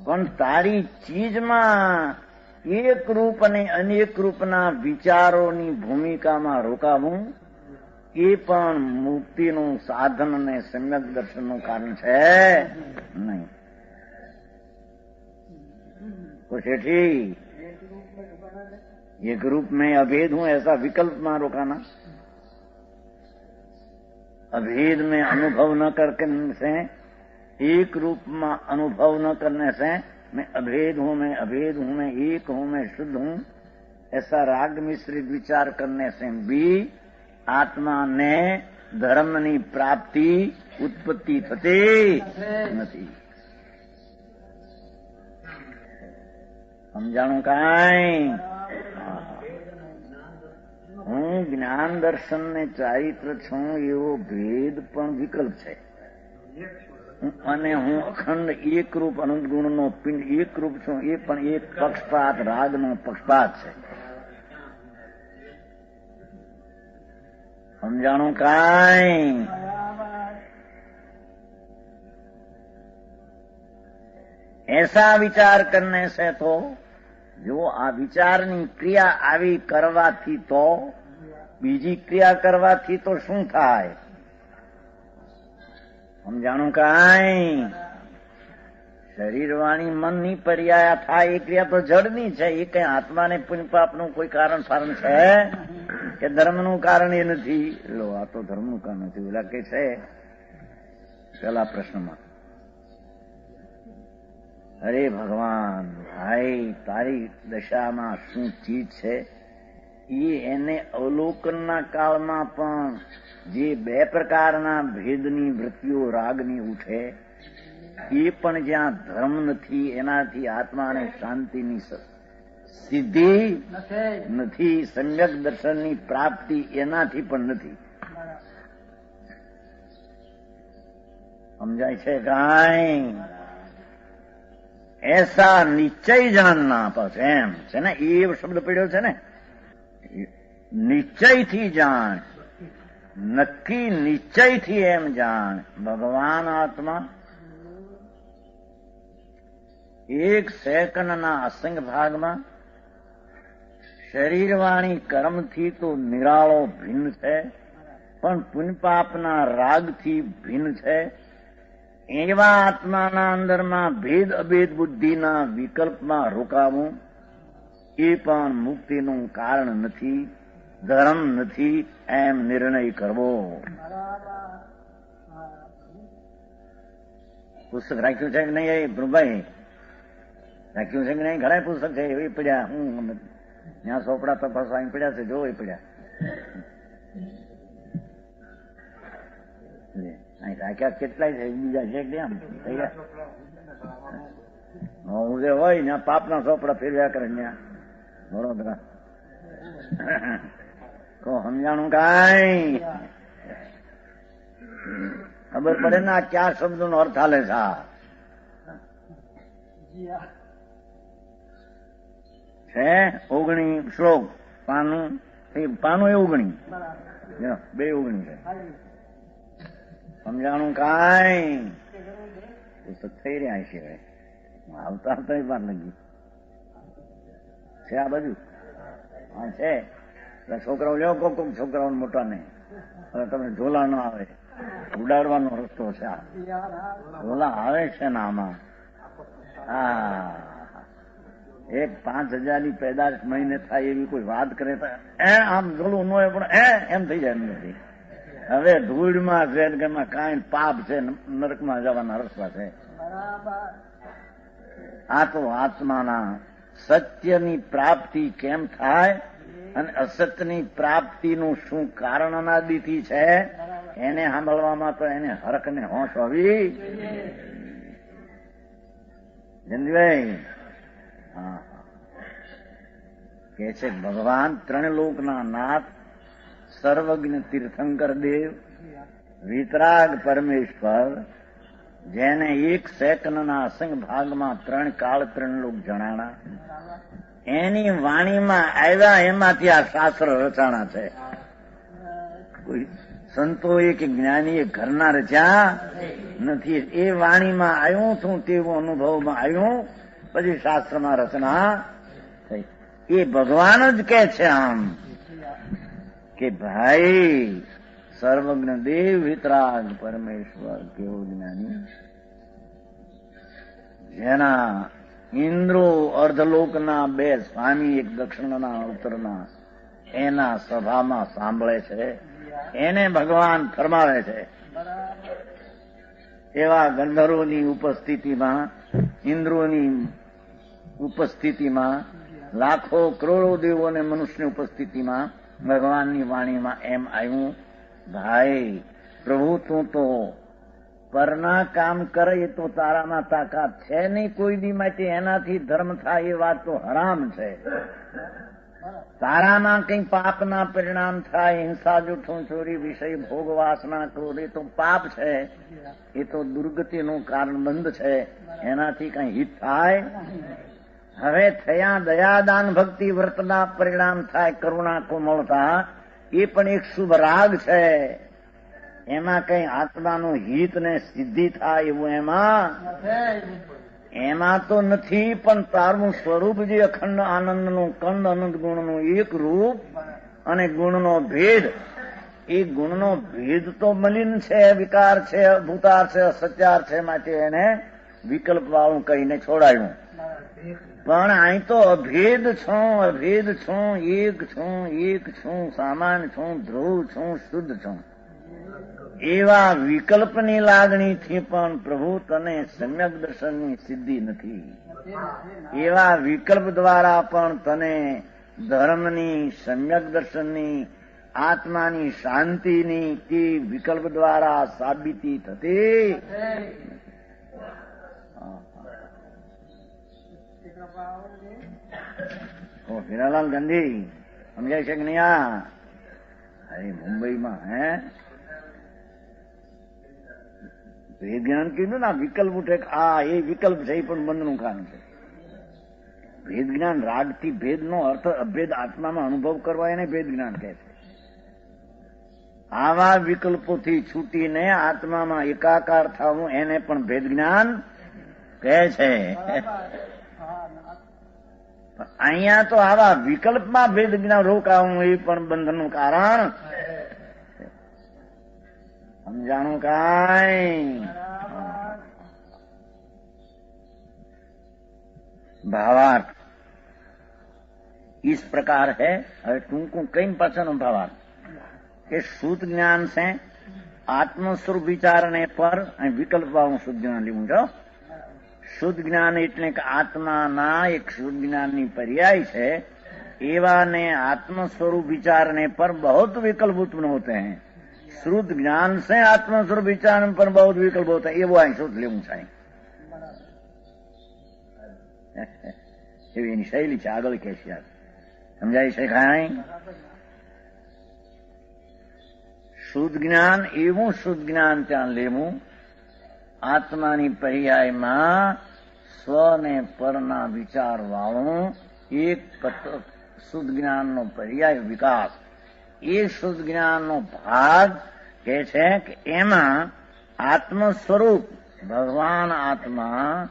પણ તારી ચીજમાં એક રૂપ અને અનેક રૂપના વિચારોની ભૂમિકામાં રોકાવું એ પણ મુક્તિનું સાધન અને સમ્યક દર્શનનું કારણ છે નહીં. तो सेठी एक रूप में अभेद हूं ऐसा विकल्प में रोकाना, अभेद में अनुभव न करने से, एक रूप में अनुभव न करने से मैं अभेद हूं, मैं अभेद हूं, मैं एक हूं, मैं शुद्ध हूं, ऐसा राग मिश्रित विचार करने से भी आत्मा ने धर्मनी प्राप्ति उत्पत्ति थती નથી. સમજાણું કાંઈ? હું જ્ઞાન દર્શન ને ચારિત્ર છું એવો ભેદ પણ વિકલ્પ છે, અને હું અખંડ એક રૂપ અનંત ગુણનો પિંડ એક રૂપ છું એ પણ એક પક્ષપાત રાગનો પક્ષપાત છે. સમજાણું કાંઈ? ऐसा विचार करने से तो जो आ विचारनी क्रिया आवी करवाथी तो बीजी क्रिया करवाथी तो શું થાય? સમજાણું કાંઈ? શરીર વાણી મનની પર્યાયા થાય એ ક્રિયા તો જડની છે, એ કઈ આત્માને પુણ્ય પાપનું કોઈ કારણ ફારણ છે કે ધર્મનું કારણ એ નથી? લો આ તો ધર્મનું કારણ નથી. ઓલા કે છે પેલા પ્રશ્નમાં, અરે ભગવાન ભાઈ તારી દશામાં શું ચીજ છે એ એને અવલોકનના કાળમાં પણ જે બે પ્રકારના ભેદની વૃત્તિઓ રાગની ઉઠે એ પણ જ્યાં ધર્મ નથી એનાથી આત્માને શાંતિની સિદ્ધિ નથી, સમ્યક દર્શનની પ્રાપ્તિ એનાથી પણ નથી. સમજાય છે કાંઈ? ऐसा निश्चय जानना, बस एम છે ને, એ શબ્દ પડ્યો છે ને, નિશ્ચયથી જાણ, નક્કી નિશ્ચયથી એમ જાણ. ભગવાન આત્મા એક સેકન્ડના અસંગ ભાગમાં શરીર વાણી કર્મથી તો નિરાળો ભિન્ન છે, પણ પુણ્યપાપના રાગથી ભિન્ન છે. એવા આત્માના અંદરમાં ભેદ અભેદ બુદ્ધિના વિકલ્પમાં રોકાવું એ પણ મુક્તિનું કારણ નથી, ધર્મ નથી એમ નિર્ણય કરવો. પુસ્તક રાખ્યું છે કે નહીં એ પ્રભુભાઈ? રાખ્યું છે કે નહીં? ઘણા પુસ્તક છે એ પડ્યા. હું ત્યાં સોપડા તપાસ અહીં પડ્યા છે, જો એ પડ્યા રાખ્યા કેટલાય છે, બીજા છે કેમ હું જે હોય ને પાપના ચોપડા ફેરવ્યા કરે ત્યાં વડોદરા. તો સમજાણું કાંઈ? ખબર પડે ને આ ક્યાં શબ્દ નો અર્થ હાલે છે. 19 શ્લોક, પાનું એ 19 બે 19 છે. સમજાણું કાંઈ? પુસ્તક થઈ રહ્યા છે, આવતા આવતા વાર લાગી છે. આ બાજુ હા છે. છોકરાઓ લેવો, કોક કોક છોકરાઓ મોટા ને હવે તમે ઝોલા ન આવે, ઉડાડવાનો રસ્તો છે. આ ઝોલા આવે છે ને આમાં. હા, એક 5000 પેદાશ મહિને થાય એવી કોઈ વાત કરે તો આમ ઝોલું ન હોય પણ એમ થઈ જાય નથી. હવે ધૂળમાં છે કે કાંઈ પાપ છે, નરકમાં જવાના રસ્તા છે. આ તો આત્માના સત્યની પ્રાપ્તિ કેમ થાય અને અસત્યની પ્રાપ્તિનું શું કારણ અનાદિથી છે એને સાંભળવામાં તો એને હરખ ને હોશ હોવી. જંદીભાઈ હા કે છે ભગવાન 3 લોકના નાથ, સર્વજ્ઞ તીર્થંકર દેવ, વિતરાગ પરમેશ્વર, જેને એક સેકન્ડના અસંગ ભાગમાં 3 કાળ 3 લોક જણાણા, એની વાણીમાં આવ્યા એમાંથી આ શાસ્ત્ર રચાણા છે. કોઈ સંતોએ કે જ્ઞાનીએ ઘરના રચ્યા નથી. એ વાણીમાં આવ્યું છું તેવું અનુભવમાં આવ્યું, પછી શાસ્ત્રમાં રચના થઈ. એ ભગવાન જ કે છે આમ કે ભાઈ સર્વજ્ઞ દેવ વિતરાગ પરમેશ્વર કેવો જ્ઞાની, જેના ઇન્દ્રો અર્ધલોકના 2 સ્વામી, એક દક્ષિણના ઉત્તરના, એના સભામાં સાંભળે છે, એને ભગવાન ફરમાવે છે. એવા ગંધર્વોની ઉપસ્થિતિમાં, ઇન્દ્રોની ઉપસ્થિતિમાં, લાખો કરોડો દેવો અને મનુષ્યની ઉપસ્થિતિમાં ભગવાનની વાણીમાં એમ આવ્યું, ભાઈ પ્રભુ તું તો પરના કામ કરે એ તો તારામાં તાકાત છે નહીં કોઈ દી માટે, એનાથી ધર્મ થાય એ વાત તો હરામ છે. તારામાં કઈ પાપના પરિણામ થાય, હિંસા, જૂઠું, ચોરી, વિષય, ભોગ, વાસના, ક્રોધ, એ તો પાપ છે, એ તો દુર્ગતિનું કારણ બંધ છે, એનાથી કઈ હિત થાય. હવે થયા દયાદાન ભક્તિ વ્રતના પરિણામ થાય, કરુણા, કોમળતા, એ પણ એક શુભ રાગ છે. એમાં કઈ આત્માનું હિત ને સિદ્ધિ થાય એવું એમાં તો નથી. પણ તારું સ્વરૂપ જે અખંડ આનંદનું, કંદ અનંત ગુણનું એક રૂપ અને ગુણનો ભેદ, એ ગુણનો ભેદ તો મલિન છે, વિકાર છે, ભૂતાર છે, સત્યાર છે, માટે એને વિકલ્પ વાળું કહીને છોડાયું. પણ અહીં તો અભેદ છું, અભેદ છું, એક છું, એક છું, સામાન છું, ધ્રુવ છું, શુદ્ધ છું. એવા વિકલ્પની લાગણીથી પણ પ્રભુ તને સમ્યક દર્શનની સિદ્ધિ નથી. એવા વિકલ્પ દ્વારા પણ તને ધર્મની, સમ્યક દર્શનની, આત્માની શાંતિની તે વિકલ્પ દ્વારા સાબિતી થતી. હીરાલાલ ગાંધી સમજાય છે કે નહીં? અરે મુંબઈમાં વેદ જ્ઞાન કીધું ને, વિકલ્પ ઉઠે, એ વિકલ્પ છે, એ પણ બંધનું કારણ છે. ભેદ જ્ઞાન રાગથી ભેદનો અર્થ અભેદ આત્મામાં અનુભવ કરવા એને ભેદ જ્ઞાન કહે છે. આવા વિકલ્પોથી છૂટીને આત્મામાં એકાકાર થવું એને પણ ભેદ જ્ઞાન કહે છે. અહીંયા તો આવા વિકલ્પમાં ભેદ જ્ઞાન રોકાવું એ પણ બંધનનું કારણ. समझाणु काई भावार्थ इस प्रकार है। હવે ટૂંકું કઈ પાછળનો ભાવાર્થ કે શુદ્ધ જ્ઞાન છે આત્મ સ્વરૂપ વિચારને પર વિકલ્પ વાળું શુદ્ધ જ્ઞાન લેવું છો। શુદ્ધ જ્ઞાન એટલે કે આત્માના એક શુદ્ધ જ્ઞાનની पर्याय છે। एवाने आत्म स्वरूप विचारने पर बहुत विकल्प उत्पन्न होते हैं। शुद्ध ज्ञान से आत्म स्वरूप विचार पर बहुत विकल्प होते हैं। ये वो शुद्ध लेવું चाहिए। એવી શૈલી છે આગળ કે છે સમજાય છે કાંઈ? શુદ્ધ જ્ઞાન એવું શુદ્ધ જ્ઞાન ત્યાં લેવું આત્માની પર્યાયમાં સ્વ ને પરના વિચાર વાળું એક શુદ્ધ જ્ઞાનનો પર્યાય વિકાસ। એ શુદ્ધ જ્ઞાનનો ભાગ કે છે કે એમાં આત્મ સ્વરૂપ ભગવાન આત્મા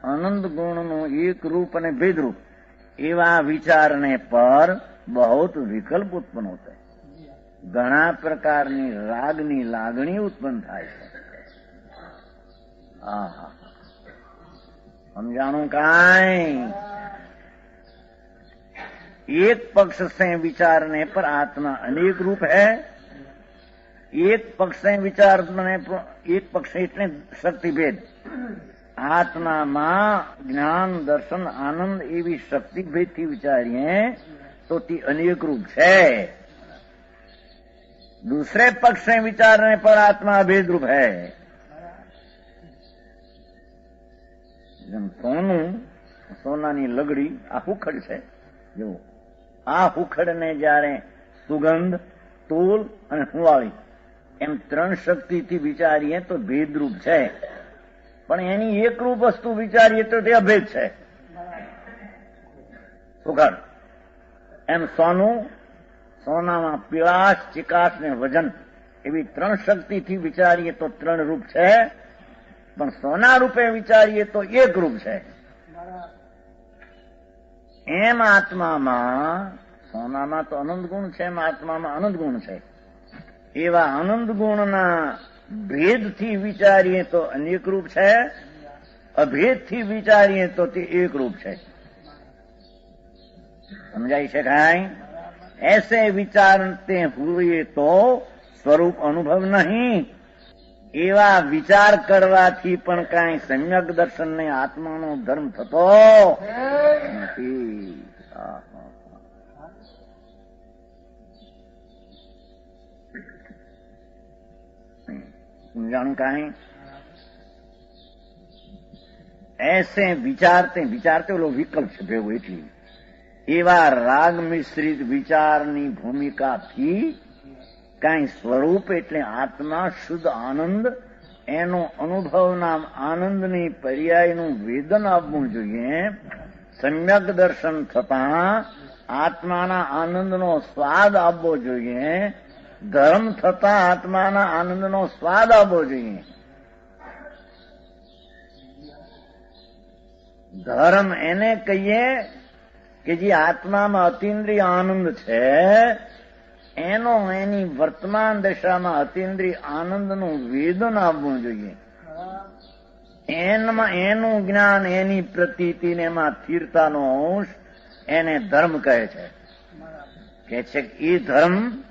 અનંત ગુણનું એક રૂપ અને ભેદરૂપ એવા વિચારને પર बहुत વિકલ્પ ઉત્પન્ન होते हैं। ઘણા પ્રકારની રાગની લાગણી ઉત્પન્ન થાય છે। समझाणु काई? एक पक्ष से विचारने पर आत्मा अनेक रूप है। एक पक्ष से विचारने पर एक पक्ष इतने शक्ति भेद आत्मा मां ज्ञान दर्शन आनंद एवं शक्ति भेद थी विचारिए तो ती अनेक रूप है। दूसरे पक्ष से विचारने पर आत्मा अभेद रूप है। सोनू सोनानी लगड़ी आ हुखड़ है जो आ हुखड़ ने जारे सुगंध तूल और हुवाड़ी एम त्रण शक्ति थी विचारीए तो भेद रूप है। पण एनी एक रूप वस्तु विचारीए तो ते अभेद है। हुखड़ एम सोनू सोना में पीळाश चिकाश ने वजन એવી ત્રણ શક્તિથી વિચારીએ તો ત્રણ રૂપ છે, પણ સોના રૂપે વિચારીએ તો એક રૂપ છે. એમ આત્મામાં, સોનામાં તો અનંત ગુણ છે, એમ આત્મામાં અનંત ગુણ છે. એવા અનંત ગુણના ભેદથી વિચારીએ તો અનેક રૂપ છે, અભેદથી વિચારીએ તો તે એક રૂપ છે. સમજાઈ શકાય? ऐसे विचारते हुए तो સ્વરૂપ અનુભવ નહીં. એવા વિચાર કરવાથી પણ કાંઈ સમ્યક દર્શનને આત્માનો ધર્મ થતો નથી. સમજાણું કાંઈ? ऐसे વિચારતે ઓલો વિકલ્પ છે ભેગો, એટલી એવા રાગ મિશ્રિત વિચારની ભૂમિકાથી કાંઈ સ્વરૂપ એટલે આત્મા શુદ્ધ આનંદ, એનો અનુભવના આનંદની પર્યાયનું વેદન આપવું જોઈએ. સમ્યક દર્શન થતાં આત્માના આનંદનો સ્વાદ આપવો જોઈએ. ધર્મ થતાં આત્માના આનંદનો સ્વાદ આપવો જોઈએ. ધર્મ એને કહીએ કે જે આત્મામાં અતિન્દ્રિય આનંદ છે, એનો એની વર્તમાન દશામાં અતિન્દ્રિય આનંદનું વેદન આપવું જોઈએ. એનું જ્ઞાન, એની પ્રતીતિ ને એમાં સ્થિરતાનો અંશ, એને ધર્મ કહે છે. કે છે એ ધર્મ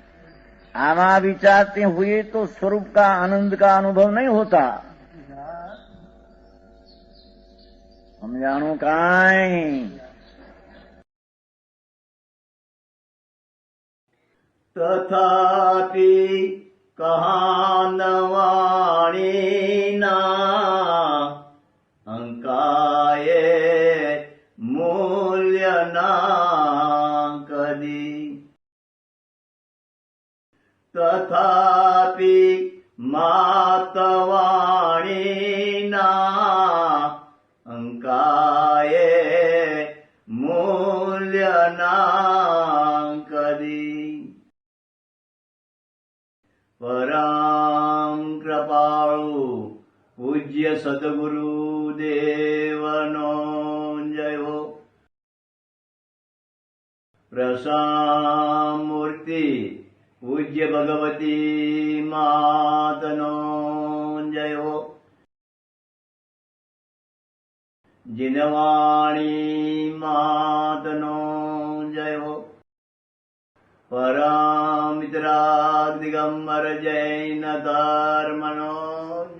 આમાં विचारते हुए तो स्वरूप का आनंद का अनुभव नहीं होता. समझाणु काई? तथापि कहानवाणीना अंकाये मूल्यना कदी. तथापि मातवाणीना अंकाये मूल्यना कदी. परम कृपाळु पूज्य सद्गुरु देवनो जय हो. प्रसामूर्ति पूज्य भगवती मातनो जय हो. जिनवाणी मातनो जय हो. परमित्रा दिगंबर जैन धर्मनो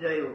जय हो.